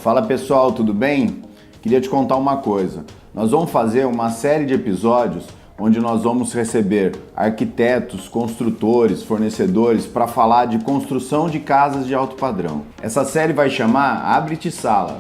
Fala pessoal, tudo bem? Queria te contar uma coisa. Nós vamos fazer uma série de episódios onde nós vamos receber arquitetos, construtores, fornecedores para falar de construção de casas de alto padrão. Essa série vai chamar Abre-te Sala.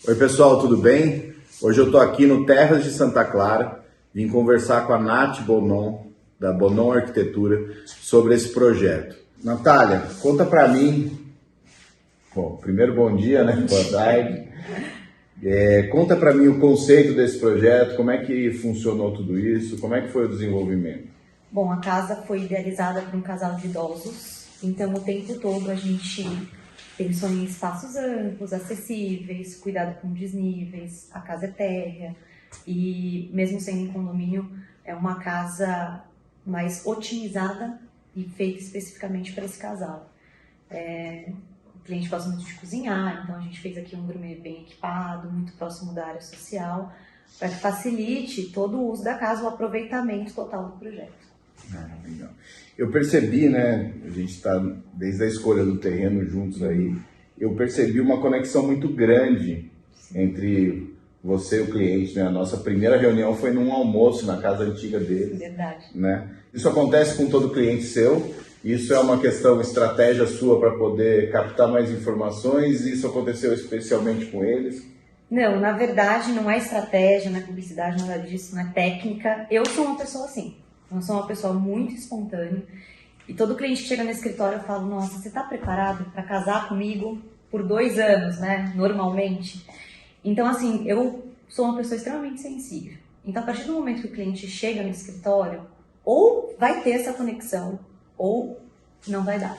Oi pessoal, tudo bem? Hoje eu estou aqui no Terras de Santa Clara, vim conversar com a Nath Bonon, da Bonon Arquitetura, sobre esse projeto. Natália, conta para mim, primeiro bom dia, né? Boa tarde. Conta para mim o conceito desse projeto, como é que funcionou tudo isso, como é que foi o desenvolvimento? Bom, a casa foi idealizada por um casal de idosos, então o tempo todo a gente pensou em espaços amplos, acessíveis, cuidado com desníveis, a casa é térrea e mesmo sendo em condomínio é uma casa mais otimizada e feita especificamente para esse casal. O cliente gosta muito de cozinhar, então a gente fez aqui um gourmet bem equipado, muito próximo da área social, para que facilite todo o uso da casa, o aproveitamento total do projeto. Legal. Eu percebi, né, a gente está desde a escolha do terreno juntos aí, eu percebi uma conexão muito grande entre você e o cliente, né? A nossa primeira reunião foi num almoço na casa antiga dele. Verdade. Né? Isso acontece com todo cliente seu? Isso é uma questão, estratégia sua para poder captar mais informações? Isso aconteceu especialmente com eles? Não, na verdade não é estratégia, não é publicidade, nada disso, não é técnica. Eu sou uma pessoa assim. Eu sou uma pessoa muito espontânea e todo cliente que chega no escritório eu falo, nossa, você está preparado para casar comigo por 2 anos, né, normalmente? Então, assim, eu sou uma pessoa extremamente sensível. Então, a partir do momento que o cliente chega no escritório, ou vai ter essa conexão, ou não vai dar.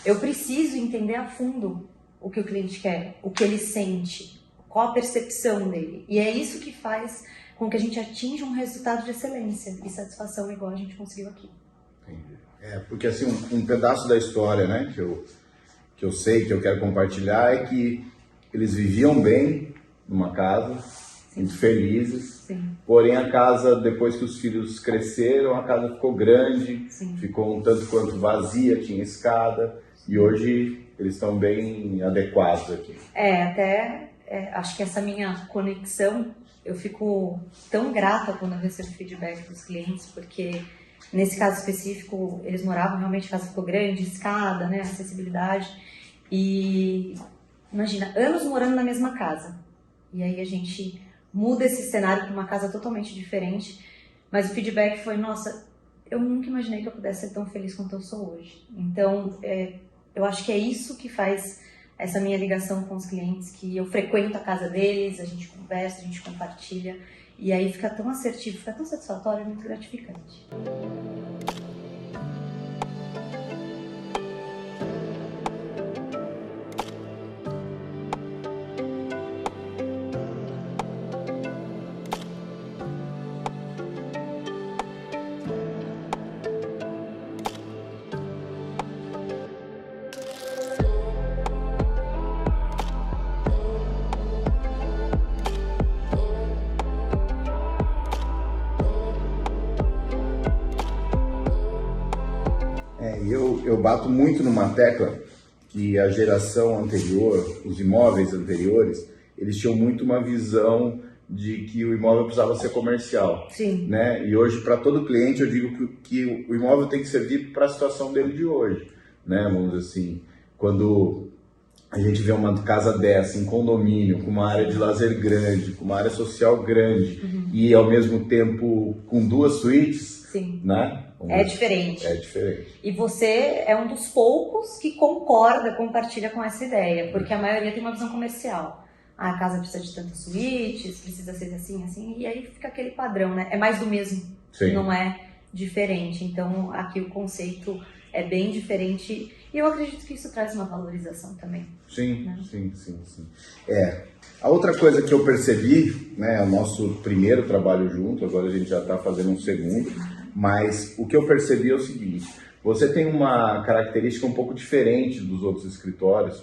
Eu preciso entender a fundo o que o cliente quer, o que ele sente, qual a percepção dele. E é isso que faz com que a gente atinja um resultado de excelência e satisfação igual a gente conseguiu aqui. Entendi. Porque assim, um pedaço da história, né, que eu sei, que eu quero compartilhar, é que eles viviam bem numa casa, Sim. muito felizes, Sim. Porém a casa, depois que os filhos cresceram, a casa ficou grande, Sim. Ficou um tanto quanto vazia, tinha escada, e hoje eles estão bem adequados aqui. Acho que essa minha conexão, eu fico tão grata quando eu recebo feedback dos clientes, porque nesse caso específico, eles moravam, realmente a casa ficou grande, escada, né, acessibilidade, e imagina, anos morando na mesma casa, e aí a gente muda esse cenário para uma casa totalmente diferente, mas o feedback foi, nossa, eu nunca imaginei que eu pudesse ser tão feliz quanto eu sou hoje. Então, eu acho que é isso que faz essa minha ligação com os clientes, que eu frequento a casa deles, a gente conversa, a gente compartilha, e aí fica tão assertivo, fica tão satisfatório, é muito gratificante. Eu bato muito numa tecla que a geração anterior, os imóveis anteriores, eles tinham muito uma visão de que o imóvel precisava ser comercial. Sim. Né? E hoje, para todo cliente, eu digo que o imóvel tem que servir para a situação dele de hoje. Né? Vamos dizer assim, quando a gente vê uma casa dessa, em condomínio, com uma área de lazer grande, com uma área social grande, e ao mesmo tempo com 2 suítes, Sim. Né? É diferente. É diferente. E você é um dos poucos que compartilha com essa ideia, porque a maioria tem uma visão comercial. A casa precisa de tantas suítes, precisa ser assim, assim, e aí fica aquele padrão, né? É mais do mesmo, Sim. Não é diferente. Então, aqui o conceito é bem diferente e eu acredito que isso traz uma valorização também. Sim, né? sim. A outra coisa que eu percebi, né, o nosso primeiro trabalho junto, agora a gente já está fazendo um segundo, mas o que eu percebi é o seguinte, você tem uma característica um pouco diferente dos outros escritórios,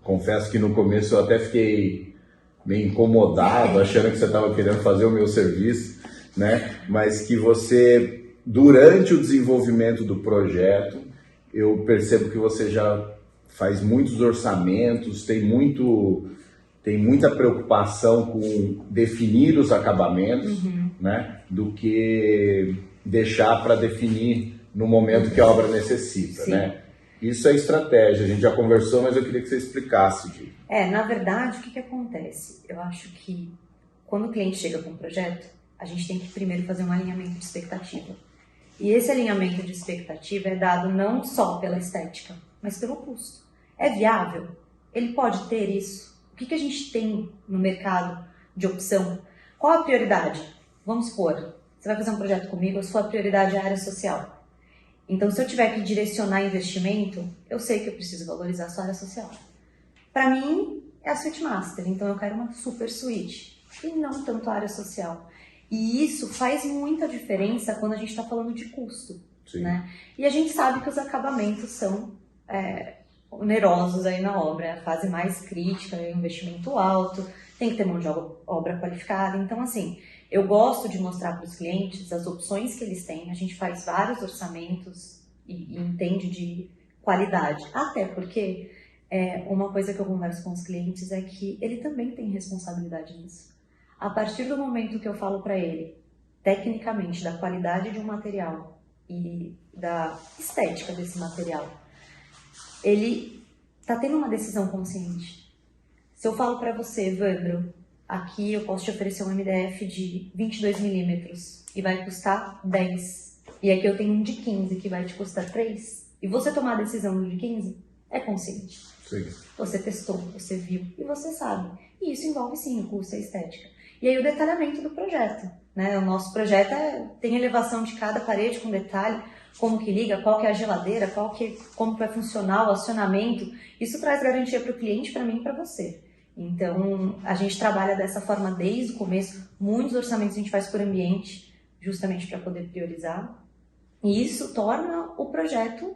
Confesso que no começo eu até fiquei meio incomodado, achando que você estava querendo fazer o meu serviço, né? Mas que você, durante o desenvolvimento do projeto, eu percebo que você já faz muitos orçamentos, tem muita preocupação com definir os acabamentos, né? Do que deixar para definir no momento que a obra necessita, Sim. né? Isso é estratégia, a gente já conversou, mas eu queria que você explicasse. Na verdade, o que acontece? Eu acho que quando o cliente chega com um projeto, a gente tem que primeiro fazer um alinhamento de expectativa. E esse alinhamento de expectativa é dado não só pela estética, mas pelo custo. É viável? Ele pode ter isso? O que a gente tem no mercado de opção? Qual a prioridade? Vamos supor, você vai fazer um projeto comigo, a sua prioridade é a área social. Então, se eu tiver que direcionar investimento, eu sei que eu preciso valorizar a sua área social. Para mim, é a Suite Master, então eu quero uma super suíte, e não tanto a área social. E isso faz muita diferença quando a gente está falando de custo, né? E a gente sabe que os acabamentos são onerosos aí na obra, é a fase mais crítica, é investimento alto, tem que ter mão de obra qualificada. Então, assim, eu gosto de mostrar para os clientes as opções que eles têm, a gente faz vários orçamentos e entende de qualidade, até porque uma coisa que eu converso com os clientes é que ele também tem responsabilidade nisso. A partir do momento que eu falo para ele, tecnicamente, da qualidade de um material e da estética desse material, ele está tendo uma decisão consciente. Se eu falo para você, Evandro, aqui eu posso te oferecer um MDF de 22 milímetros e vai custar 10, e aqui eu tenho um de 15 que vai te custar 3, e você tomar a decisão do de 15, é consciente. Sim. Você testou, você viu e você sabe. E isso envolve sim o custo e a estética. E aí o detalhamento do projeto, né? O nosso projeto tem elevação de cada parede com detalhe, como que liga, qual que é a geladeira, como vai funcionar o acionamento. Isso traz garantia para o cliente, para mim e para você. Então, a gente trabalha dessa forma desde o começo. Muitos orçamentos a gente faz por ambiente, justamente para poder priorizar. E isso torna o projeto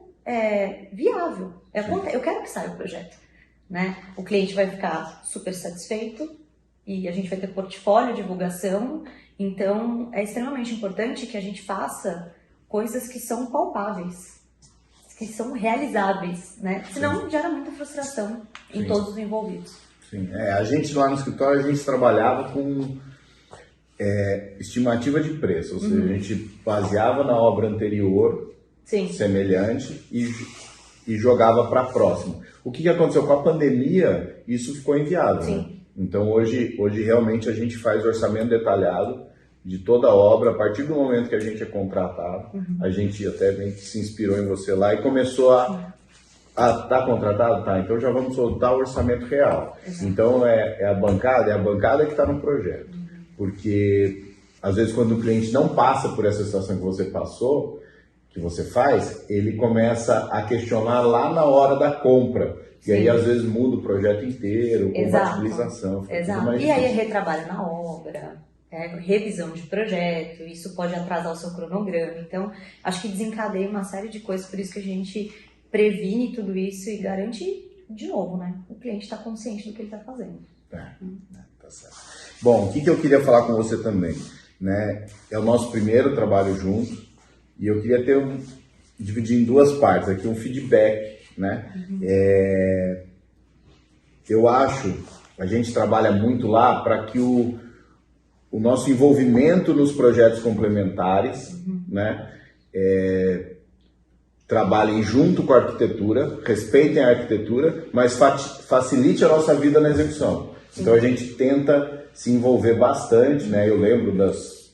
viável. Eu quero que saia o projeto, né? O cliente vai ficar super satisfeito e a gente vai ter portfólio, divulgação. Então, é extremamente importante que a gente faça coisas que são palpáveis, que são realizáveis, né? Senão gera muita frustração em todos os envolvidos. Sim, a gente lá no escritório, a gente trabalhava com estimativa de preço, ou seja, a gente baseava na obra anterior, semelhante, e jogava para a próxima. O que aconteceu com a pandemia? Isso ficou inviável, né? Então hoje realmente a gente faz orçamento detalhado de toda a obra, a partir do momento que a gente é contratado. A gente até se inspirou em você lá e começou tá contratado? Tá, então já vamos soltar o orçamento real. Então é a bancada que está no projeto. Porque às vezes quando o cliente não passa por essa situação que você passou, que você faz, ele começa a questionar lá na hora da compra. E aí às vezes muda o projeto inteiro, compatibilização. Exato. E aí é retrabalho na obra, revisão de projeto, isso pode atrasar o seu cronograma. Então, acho que desencadeia uma série de coisas, por isso que a gente previne tudo isso e garante, de novo, né? O cliente está consciente do que ele está fazendo. Tá certo. Bom, o que eu queria falar com você também, né? É o nosso primeiro trabalho junto e eu queria dividir em duas partes aqui, um feedback, né? Eu acho, a gente trabalha muito lá para que o nosso envolvimento nos projetos complementares, né? Trabalhem junto com a arquitetura, respeitem a arquitetura, mas facilite a nossa vida na execução. Então a gente tenta se envolver bastante, né? Eu lembro das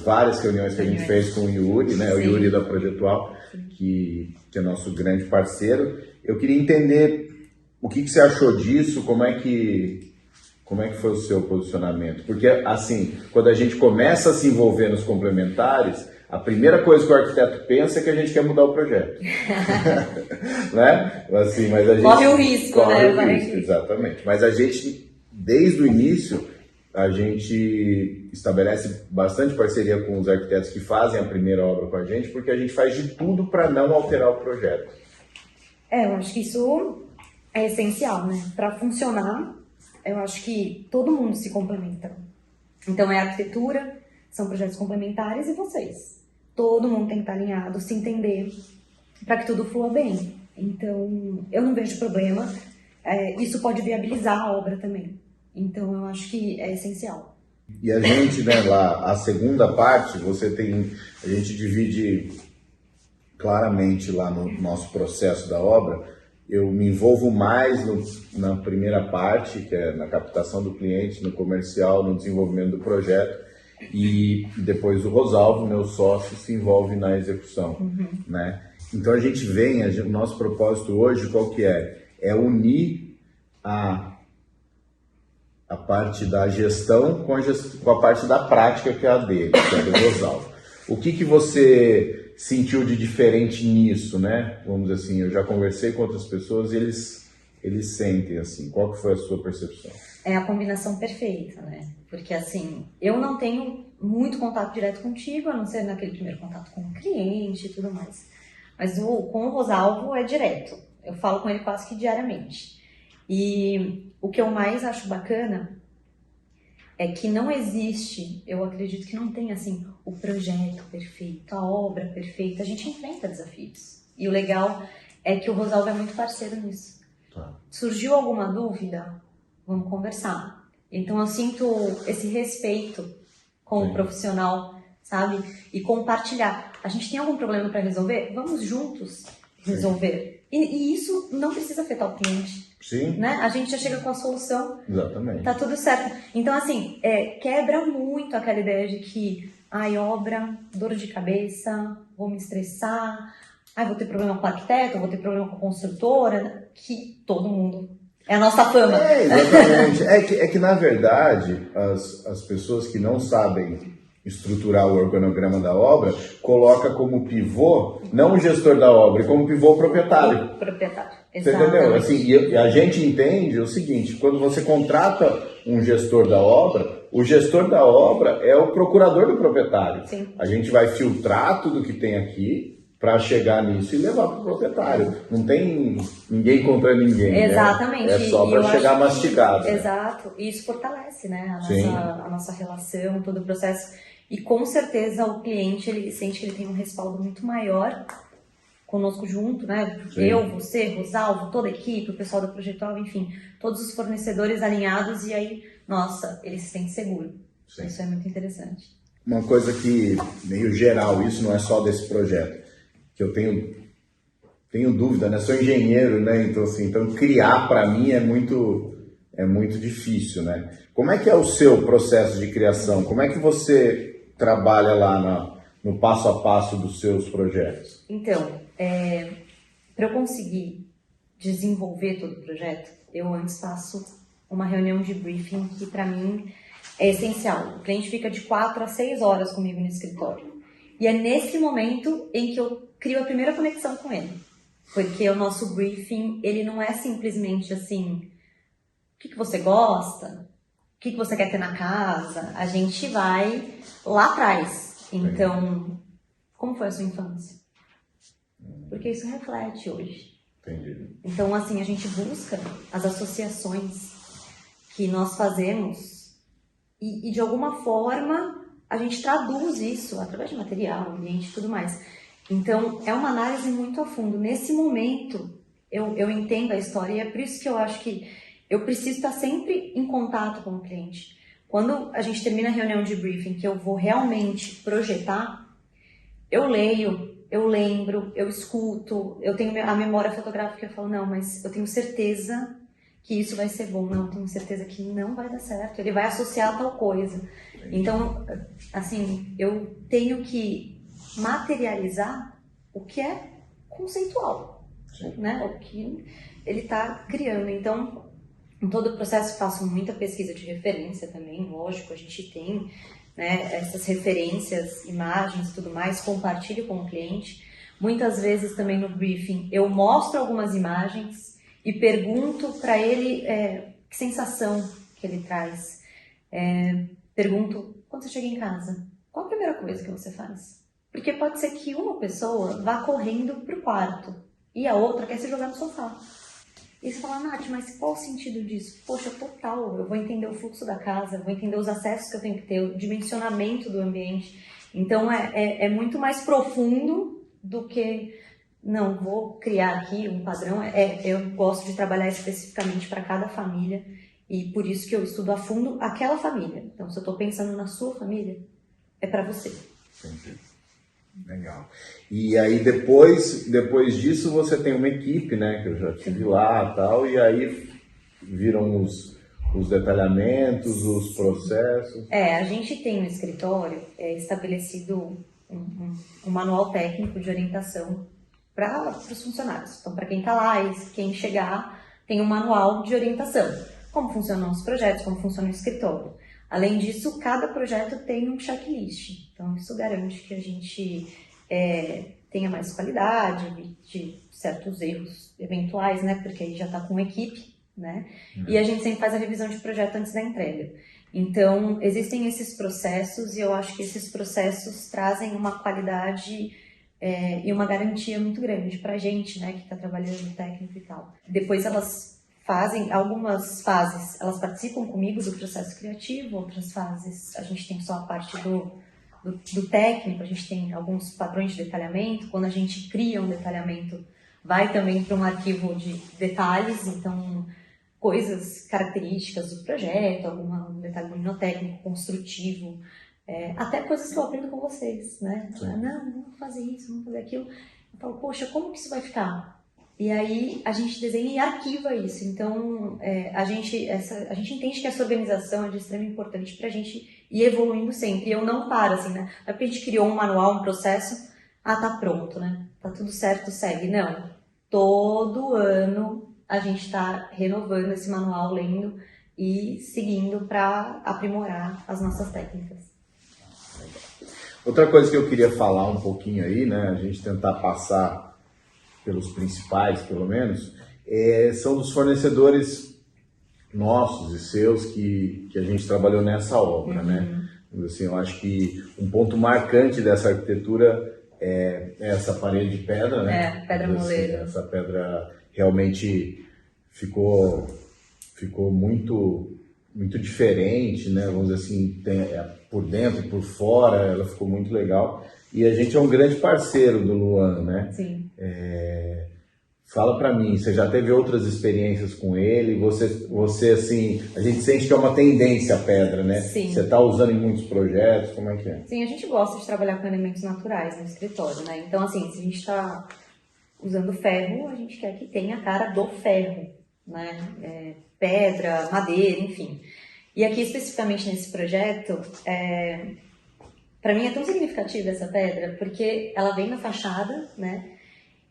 várias reuniões que a gente fez com o Yuri, né? O Yuri da Projetual, que é nosso grande parceiro. Eu queria entender o que você achou disso, como é que foi o seu posicionamento? Porque, assim, quando a gente começa a se envolver nos complementares, a primeira coisa que o arquiteto pensa é que a gente quer mudar o projeto. Né? Assim, mas a gente corre o risco, corre o risco, exatamente. Mas a gente, desde o início, a gente estabelece bastante parceria com os arquitetos que fazem a primeira obra com a gente, porque a gente faz de tudo para não alterar o projeto. Eu acho que isso é essencial, né? Para funcionar, eu acho que todo mundo se complementa. Então é arquitetura, são projetos complementares e vocês. Todo mundo tem que estar alinhado, se entender, para que tudo flua bem. Então, eu não vejo problema. Isso pode viabilizar a obra também. Então, eu acho que é essencial. E a gente, né, lá, a segunda parte, a gente divide claramente lá no nosso processo da obra. Eu me envolvo mais na primeira parte, que é na captação do cliente, no comercial, no desenvolvimento do projeto, e depois o Rosalvo, meu sócio, se envolve na execução, né? Então a gente o nosso propósito hoje, qual que é? É unir a parte da gestão com a parte da prática, que é a dele, que é do Rosalvo. O que você sentiu de diferente nisso, né? Vamos dizer assim, eu já conversei com outras pessoas e eles sentem assim. Qual que foi a sua percepção? É a combinação perfeita, né? Porque assim, eu não tenho muito contato direto contigo, a não ser naquele primeiro contato com o cliente e tudo mais. Mas com o Rosalvo é direto. Eu falo com ele quase que diariamente. E o que eu mais acho bacana é que não existe, eu acredito que não tem assim, o projeto perfeito, a obra perfeita. A gente enfrenta desafios. E o legal é que o Rosalvo é muito parceiro nisso. Tá. Surgiu alguma dúvida? Vamos conversar. Então eu sinto esse respeito com o profissional, sabe? E compartilhar. A gente tem algum problema para resolver? Vamos juntos resolver. E isso não precisa afetar o cliente. Sim. Né? A gente já chega com a solução. Exatamente. Tá tudo certo. Então, assim, quebra muito aquela ideia de que, obra, dor de cabeça, vou me estressar, vou ter problema com o arquiteto, vou ter problema com a construtora, que todo mundo... É a nossa fama. Exatamente. É que, na verdade, as pessoas que não sabem estruturar o organograma da obra, coloca como pivô, não o gestor da obra, e como pivô o proprietário. O proprietário, você entendeu? Assim, e a gente entende o seguinte, quando você contrata um gestor da obra, o gestor da obra é o procurador do proprietário. Sim. A gente vai filtrar tudo que tem aqui para chegar nisso e levar para o proprietário. Não tem ninguém contra ninguém. Exatamente. Né? É só para chegar mastigado. Exato. E isso fortalece, né? A nossa relação, todo o processo. E com certeza o cliente, ele sente que ele tem um respaldo muito maior conosco junto, né? Sim. Eu, você, Rosalvo, toda a equipe, o pessoal da Projetual, enfim, todos os fornecedores alinhados, e aí, nossa, ele se sente seguro. Sim. Isso é muito interessante. Uma coisa que, meio geral, isso não é só desse projeto, que eu tenho dúvida, né? Sou engenheiro, né? Então, assim, criar para mim é muito difícil, né? Como é que é o seu processo de criação? Como é que você trabalha lá no passo a passo dos seus projetos? Então, para eu conseguir desenvolver todo o projeto, eu antes faço uma reunião de briefing que para mim é essencial. O cliente fica de 4 a 6 horas comigo no escritório. E é nesse momento em que eu crio a primeira conexão com ele. Porque o nosso briefing, ele não é simplesmente assim, o que você gosta? O que você quer ter na casa? A gente vai lá atrás. Então, como foi a sua infância? Porque isso reflete hoje. Entendi. Então, assim, a gente busca as associações que nós fazemos e de alguma forma, a gente traduz isso através de material, ambiente e tudo mais. Então, é uma análise muito a fundo. Nesse momento, eu entendo a história e é por isso que eu acho que eu preciso estar sempre em contato com o cliente. Quando a gente termina a reunião de briefing, que eu vou realmente projetar, eu leio, eu lembro, eu escuto, eu tenho a memória fotográfica, eu falo, não, mas eu tenho certeza que isso vai ser bom, não, eu tenho certeza que não vai dar certo, ele vai associar a tal coisa. Então, assim, eu tenho que materializar o que é conceitual, né? O que ele está criando. Então, em todo o processo faço muita pesquisa de referência também, lógico, a gente tem, né, essas referências, imagens e tudo mais, compartilho com o cliente. Muitas vezes também no briefing eu mostro algumas imagens e pergunto para ele que sensação que ele traz. Pergunto, quando você chega em casa, qual a primeira coisa que você faz? Porque pode ser que uma pessoa vá correndo pro quarto e a outra quer se jogar no sofá. E você fala, Nath, mas qual o sentido disso? Poxa, total, eu vou entender o fluxo da casa, vou entender os acessos que eu tenho que ter, o dimensionamento do ambiente. Então, é muito mais profundo do que, não, vou criar aqui um padrão. Eu gosto de trabalhar especificamente para cada família e por isso que eu estudo a fundo aquela família. Então, se eu estou pensando na sua família, é para você. Entendi. Legal. E aí depois disso você tem uma equipe, né? Que eu já estive lá e tal, e aí viram os detalhamentos, os processos. A gente tem no escritório estabelecido um manual técnico de orientação para os funcionários. Então, para quem está lá e quem chegar, tem um manual de orientação. Como funcionam os projetos, como funciona o escritório. Além disso, cada projeto tem um checklist. Então, isso garante que a gente tenha mais qualidade, evite certos erros eventuais, né? Porque aí já está com equipe, né? E a gente sempre faz a revisão de projeto antes da entrega. Então, existem esses processos e eu acho que esses processos trazem uma qualidade e uma garantia muito grande para a gente, né? Que está trabalhando no técnico e tal. Depois elas fazem algumas fases, elas participam comigo do processo criativo, outras fases a gente tem só a parte do técnico, a gente tem alguns padrões de detalhamento, quando a gente cria um detalhamento, vai também para um arquivo de detalhes, então coisas, características do projeto, algum detalhe luminotécnico, construtivo, até coisas que eu aprendo com vocês, né? Não, vamos fazer isso, vamos fazer aquilo. Eu falo, poxa, como que isso vai ficar? E aí a gente desenha e arquiva isso. Então a gente entende que essa organização é de extrema importância para a gente ir evoluindo sempre. E eu não paro assim, né? Não é porque a gente criou um manual, um processo, tá pronto, né? Tá tudo certo, segue. Não. Todo ano a gente está renovando esse manual, lendo e seguindo para aprimorar as nossas técnicas. Outra coisa que eu queria falar um pouquinho aí, né? A gente tentar passar pelos principais, pelo menos, são dos fornecedores nossos e seus que a gente trabalhou nessa obra, né? Assim, eu acho que um ponto marcante dessa arquitetura é essa parede de pedra, né? Pedra moleira. Essa pedra realmente ficou muito diferente, né? Vamos dizer assim, por dentro e por fora, ela ficou muito legal. E a gente é um grande parceiro do Luan, né? Sim. Fala pra mim, você já teve outras experiências com ele? Você assim, a gente sente que é uma tendência a pedra, né? Sim. Você tá usando em muitos projetos, como é que é? Sim, a gente gosta de trabalhar com elementos naturais no escritório, né? Então, assim, se a gente está usando ferro, a gente quer que tenha a cara do ferro, né? Pedra, madeira, enfim. E aqui, especificamente nesse projeto, para mim é tão significativa essa pedra, porque ela vem na fachada, né?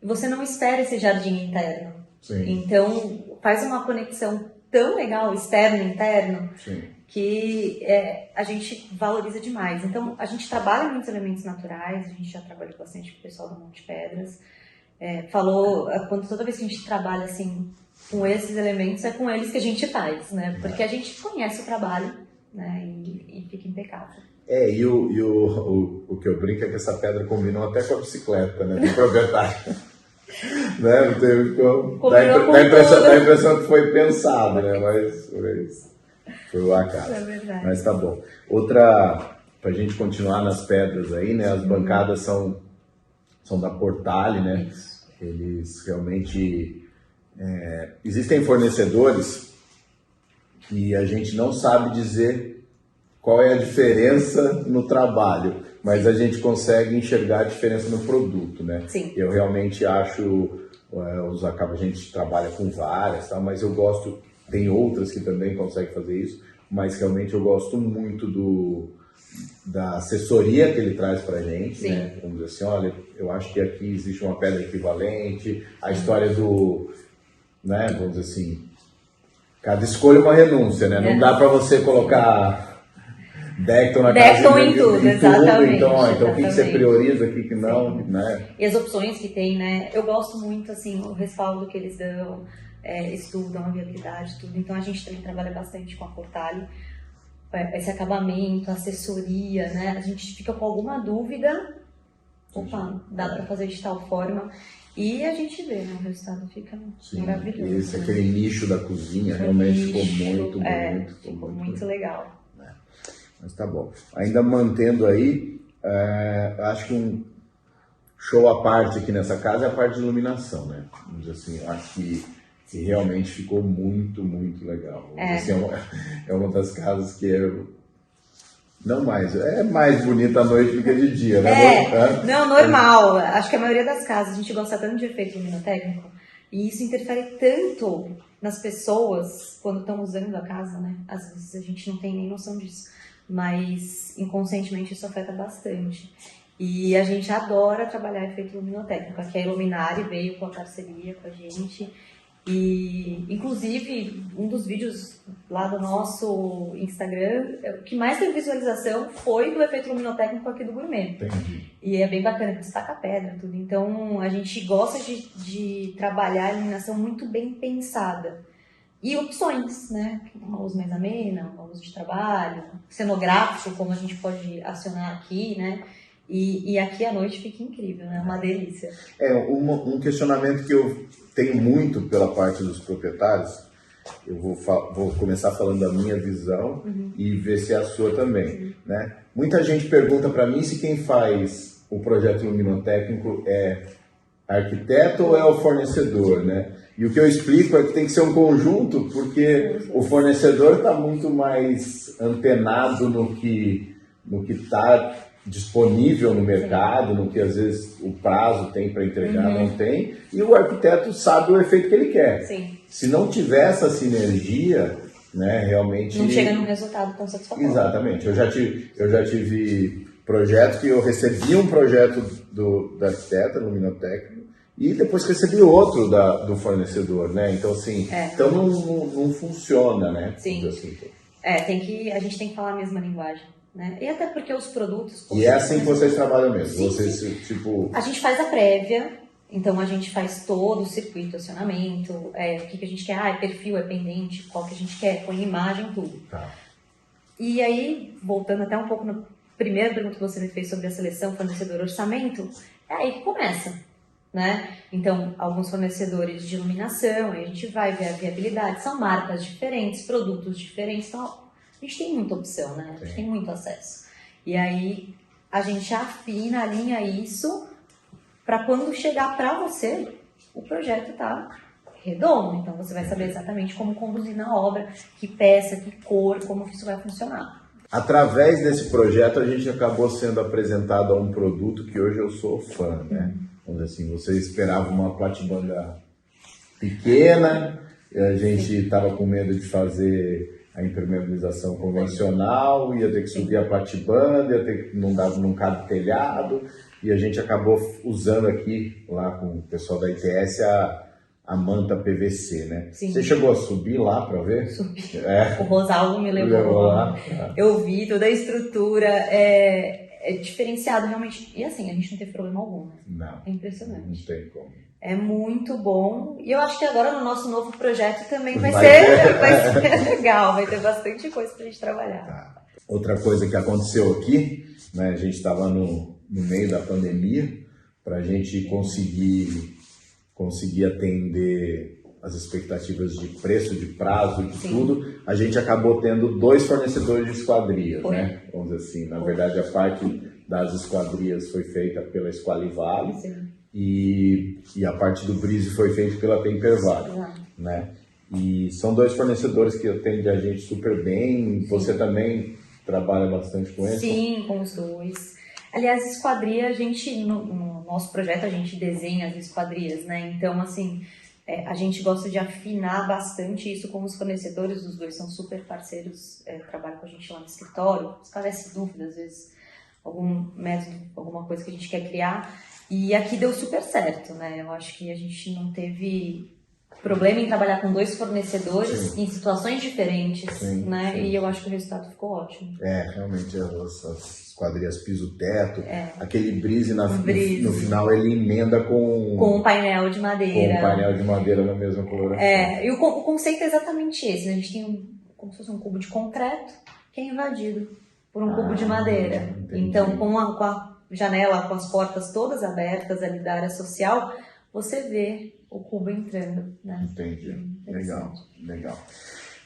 E você não espera esse jardim interno. Sim. Então, faz uma conexão tão legal, externo e interno, Sim. que a gente valoriza demais. Então, a gente trabalha muitos elementos naturais, a gente já trabalhou bastante com o pessoal do Monte Pedras. Toda vez que a gente trabalha assim, com esses elementos, é com eles que a gente faz, né? Porque a gente conhece o trabalho, né? E fica impecável. E o que eu brinco é que essa pedra combinou até com a bicicleta, né? Do proprietário. Né? Dá a impressão que foi pensado, né? Mas foi o acaso. É verdade. Mas tá bom. Outra, pra gente continuar nas pedras aí, né? As bancadas são da Portale, né? Isso. Eles realmente... existem fornecedores que a gente não sabe dizer qual é a diferença no trabalho, mas a gente consegue enxergar a diferença no produto, né? Sim. Eu realmente acho, a gente trabalha com várias, tá? Mas eu gosto, tem outras que também conseguem fazer isso, mas realmente eu gosto muito da assessoria que ele traz pra gente, Sim. né? Vamos dizer assim, olha, eu acho que aqui existe uma pedra equivalente, a história do, né? Vamos dizer assim, cada escolha é uma renúncia, né? Não dá pra você colocar Decton na casa em tudo, exatamente. Então o que você prioriza, o que não, Sim. né? E as opções que tem, né? Eu gosto muito, assim, o respaldo que eles dão, estudam a viabilidade, tudo. Então a gente também trabalha bastante com a Portale, esse acabamento, assessoria, né? A gente fica com alguma dúvida, dá para fazer de tal forma. E a gente vê, né? O resultado fica maravilhoso. Aquele nicho da cozinha realmente ficou muito bonito. Ficou muito legal. Mas tá bom. Ainda mantendo aí, acho que um show à parte aqui nessa casa é a parte de iluminação, né? Vamos dizer assim, acho que realmente ficou muito, muito legal. Assim, é uma das casas que é mais bonita à noite do que de dia, né? Não, normal. Acho que a maioria das casas, a gente gosta tanto de efeito luminotécnico e isso interfere tanto nas pessoas quando estão usando a casa, né? Às vezes a gente não tem nem noção disso, mas inconscientemente isso afeta bastante. E a gente adora trabalhar efeito luminotécnico. Aqui a Iluminari veio com a parceria com a gente. E, inclusive, um dos vídeos lá do nosso Instagram, o que mais teve visualização foi do efeito luminotécnico aqui do Gourmet. Entendi. E é bem bacana, porque destaca a pedra, tudo. Então, a gente gosta de trabalhar a iluminação muito bem pensada. E opções, né? Uma luz mais amena, uma luz de trabalho, cenográfico, como a gente pode acionar aqui, né? E aqui à noite fica incrível, né? Uma delícia. Um questionamento que eu tenho muito pela parte dos proprietários, eu vou começar falando da minha visão e ver se é a sua também, né? Muita gente pergunta para mim se quem faz o projeto luminotécnico é arquiteto ou é o fornecedor, né? E o que eu explico é que tem que ser um conjunto, porque o fornecedor está muito mais antenado no que está disponível no mercado, no que às vezes o prazo tem para entregar, não tem, e o arquiteto sabe o efeito que ele quer. Sim. Se não tiver essa sinergia, né, realmente... Não chega num resultado tão satisfatório. Exatamente. Eu já tive projetos que eu recebi um projeto da arquiteta, luminotécnico, e depois recebi outro do fornecedor, né? Então, assim, então não funciona, né? Sim. Assim. A gente tem que falar a mesma linguagem. Né? E até porque os produtos... E é assim que vocês trabalham mesmo? Sim, vocês, sim. tipo... A gente faz a prévia, então a gente faz todo o circuito de acionamento, o que a gente quer, é perfil, é pendente, qual que a gente quer, põe imagem, tudo. Tá. E aí, voltando até um pouco na primeira pergunta que você me fez sobre a seleção, fornecedor, orçamento, é aí que começa, né? Então, alguns fornecedores de iluminação, aí a gente vai ver a viabilidade, são marcas diferentes, produtos diferentes, então... A gente tem muita opção, né? A gente tem muito acesso. E aí, a gente afina, alinha isso para quando chegar para você, o projeto tá redondo. Então, você vai saber exatamente como conduzir na obra, que peça, que cor, como isso vai funcionar. Através desse projeto, a gente acabou sendo apresentado a um produto que hoje eu sou fã, né? Vamos dizer assim, você esperava uma platibanda pequena, a gente estava com medo de fazer a impermeabilização convencional, ia ter que subir a platibanda, ia ter que não cabe telhado, e a gente acabou usando aqui, lá com o pessoal da ITS, a manta PVC, né? Sim. Você chegou a subir lá para ver? Subi. O Rosalvo me levou lá. Eu vi toda a estrutura, é diferenciado realmente. E assim, a gente não teve problema algum, né? Não. É impressionante. Não tem como. É muito bom. E eu acho que agora no nosso novo projeto também vai ser legal. Vai ter bastante coisa pra gente trabalhar. Tá. Outra coisa que aconteceu aqui, né? A gente estava no meio da pandemia, para a gente conseguir atender as expectativas de preço, de prazo e de tudo, a gente acabou tendo 2 fornecedores de esquadrias, né? Vamos dizer assim, na verdade a parte das esquadrias foi feita pela Squalivale. Sim. E a parte do Brise foi feita pela Tempervale, né? E são 2 fornecedores que atendem a gente super bem. Sim. Você também trabalha bastante com eles? Sim, com os 2. Aliás, esquadria, no nosso projeto, a gente desenha as esquadrias, né? Então, assim, a gente gosta de afinar bastante isso com os fornecedores. Os 2 são super parceiros, trabalham com a gente lá no escritório, esclarece dúvidas, às vezes, algum método, alguma coisa que a gente quer criar. E aqui deu super certo, né? Eu acho que a gente não teve problema em trabalhar com 2 fornecedores em situações diferentes, né? Sim. E eu acho que o resultado ficou ótimo. Realmente, as esquadrias piso-teto, aquele Brise, no final ele emenda com um painel de madeira. Com um painel de madeira na mesma coloração. E o conceito é exatamente esse, né? A gente tem como se fosse um cubo de concreto que é invadido por um cubo de madeira. Entendi. Então, com a janela, com as portas todas abertas ali da área social, você vê o cubo entrando, né? Entendi. Legal, legal.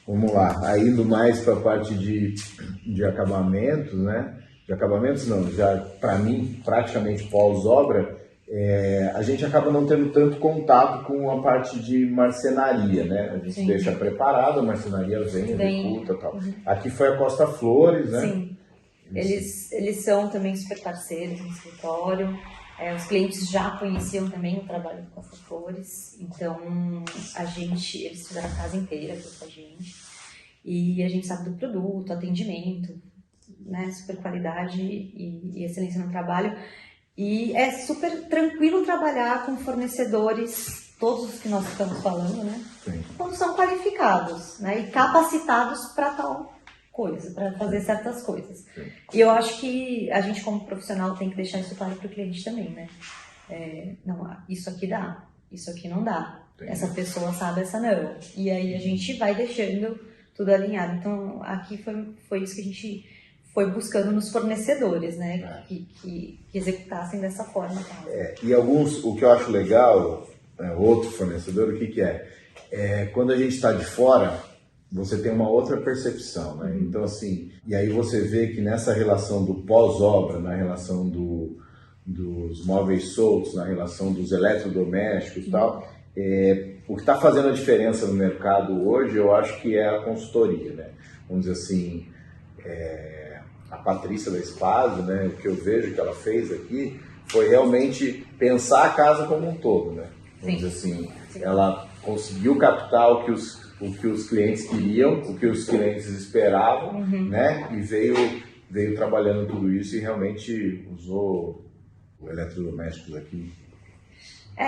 Vamos lá, aí indo mais para a parte de acabamentos, né? De acabamentos não, já para mim, praticamente pós-obra, a gente acaba não tendo tanto contato com a parte de marcenaria, né? A gente Sim. deixa preparado, a marcenaria vem, executa e tal. Uhum. Aqui foi a Costa Flores, né? Sim. Eles são também super parceiros no escritório. Os clientes já conheciam também o trabalho do Costa Flores, então eles fizeram a casa inteira aqui com a gente. E a gente sabe do produto, atendimento, né? Super qualidade e excelência no trabalho. E é super tranquilo trabalhar com fornecedores, todos os que nós estamos falando, né? Sim. Quando são qualificados, né? E capacitados para tal coisa, para fazer certas coisas. Sim. E eu acho que a gente, como profissional, tem que deixar isso claro para o cliente também, né? Não, isso aqui dá, isso aqui não dá. Entendi. Essa pessoa sabe, essa não. E aí a gente vai deixando tudo alinhado. Então, aqui foi isso que a gente foi buscando nos fornecedores, né? Que executassem dessa forma. E alguns, o que eu acho legal, outro fornecedor, o que é? Quando a gente está de fora, você tem uma outra percepção, né? Uhum. Então, assim, e aí você vê que nessa relação do pós-obra, na relação dos móveis soltos, na relação dos eletrodomésticos e tal, o que está fazendo a diferença no mercado hoje, eu acho que é a consultoria, né? Vamos dizer assim, a Patrícia da Spazio, né? O que eu vejo que ela fez aqui foi realmente pensar a casa como um todo, né? Vamos dizer assim, ela conseguiu captar o que os clientes queriam, o que os clientes esperavam, né? E veio trabalhando tudo isso e realmente usou o eletrodomésticos aqui.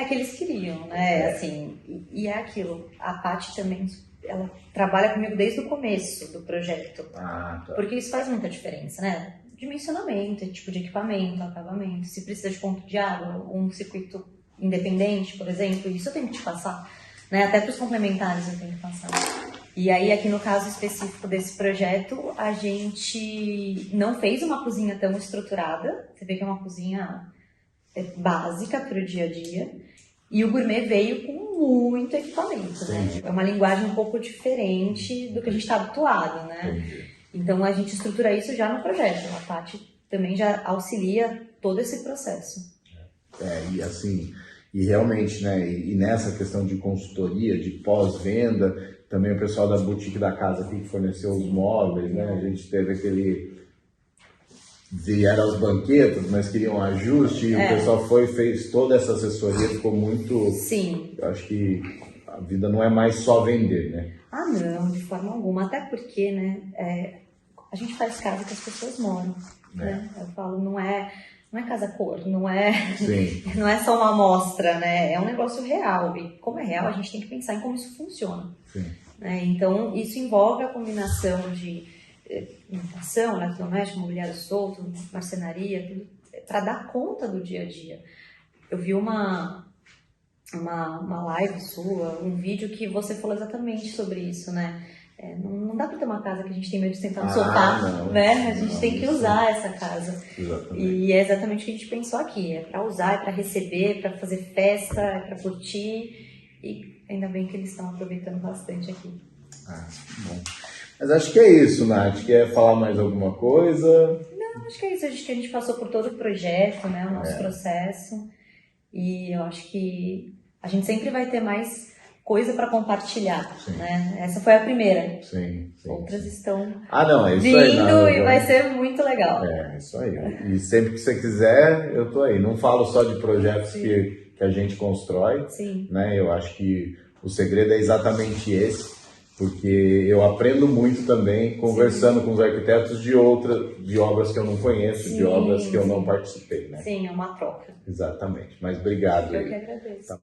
Que eles queriam, né? Assim, e é aquilo. A Paty também, ela trabalha comigo desde o começo do projeto. Tá. Porque isso faz muita diferença, né? Dimensionamento, tipo de equipamento, acabamento. Se precisa de ponto de água, um circuito independente, por exemplo, isso eu tenho que te passar. Né? Até para os complementares eu tenho que passar. E aí, aqui no caso específico desse projeto, a gente não fez uma cozinha tão estruturada. Você vê que é uma cozinha básica para o dia a dia. E o gourmet veio com muito equipamento, né? É uma linguagem um pouco diferente do que a gente está habituado, né? Entendi. Então, a gente estrutura isso já no projeto. A Paty também já auxilia todo esse processo. E assim... E realmente, né, e nessa questão de consultoria, de pós-venda, também o pessoal da Boutique da Casa aqui que forneceu os móveis, né, a gente teve vieram aos banquetos, mas queriam um ajuste, e o pessoal fez toda essa assessoria, ficou muito... Sim. Eu acho que a vida não é mais só vender, né? Não, de forma alguma, até porque, né, a gente faz casa que as pessoas moram, né? Eu falo, não é casa-cor, não é só uma amostra, né? É um negócio real. E como é real, a gente tem que pensar em como isso funciona. Né? Então, isso envolve a combinação de alimentação, eletrodoméstico, mobiliário solto, marcenaria, tudo, para dar conta do dia a dia. Eu vi uma live sua, um vídeo que você falou exatamente sobre isso, né? Não dá para ter uma casa que a gente tem medo de tentar soltar, né? A gente tem que usar essa casa. Exatamente. E é exatamente o que a gente pensou aqui. É para usar, é para receber, para fazer festa, é para curtir. E ainda bem que eles estão aproveitando bastante aqui. Bom. Mas acho que é isso, Nath. Quer falar mais alguma coisa? Não, acho que é isso. Acho que a gente passou por todo o projeto, né? O nosso processo. E eu acho que a gente sempre vai ter mais coisa para compartilhar, né? Essa foi a primeira. Sim. Outras estão é isso vindo aí, e vai ser muito legal. É isso aí. E sempre que você quiser, eu tô aí. Não falo só de projetos que a gente constrói, né? Eu acho que o segredo é exatamente esse, porque eu aprendo muito também conversando com os arquitetos de obras que eu não conheço, de obras que eu não participei, né? Sim, é uma troca. Exatamente. Mas obrigado. Eu que agradeço.